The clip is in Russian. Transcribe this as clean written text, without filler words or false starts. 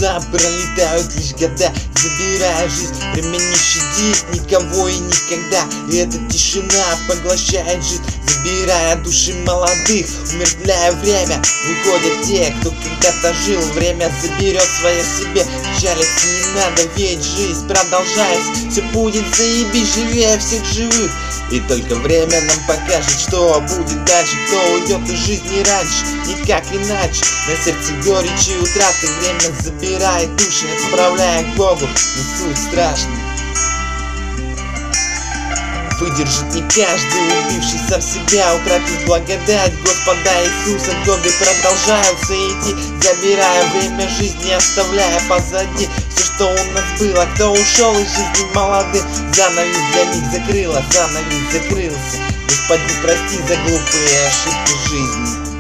глаза, пролетают лишь года, забирая жизнь. Время не щадит никого и никогда, и эта тишина поглощает жизнь, забирая души молодых, умертвляя время. Выходят те, кто когда-то жил, время заберет свое себе. Печалиться не надо, ведь жизнь продолжается, все будет заебись, живее всех живых. И только время нам покажет, что будет дальше, кто уйдет из жизни раньше, никак иначе. На сердце горечь и утраты, время забирает души, отправляя к Богу, но суть страшная. Выдержит не каждый, убивший сам себя, утратив благодать Господа Иисуса. Годы продолжаются идти, забирая время жизни, оставляя позади все, что у нас было. Кто ушел из жизни молодым, занавес для них закрыла, занавес закрылся. Господи, прости за глупые ошибки жизни.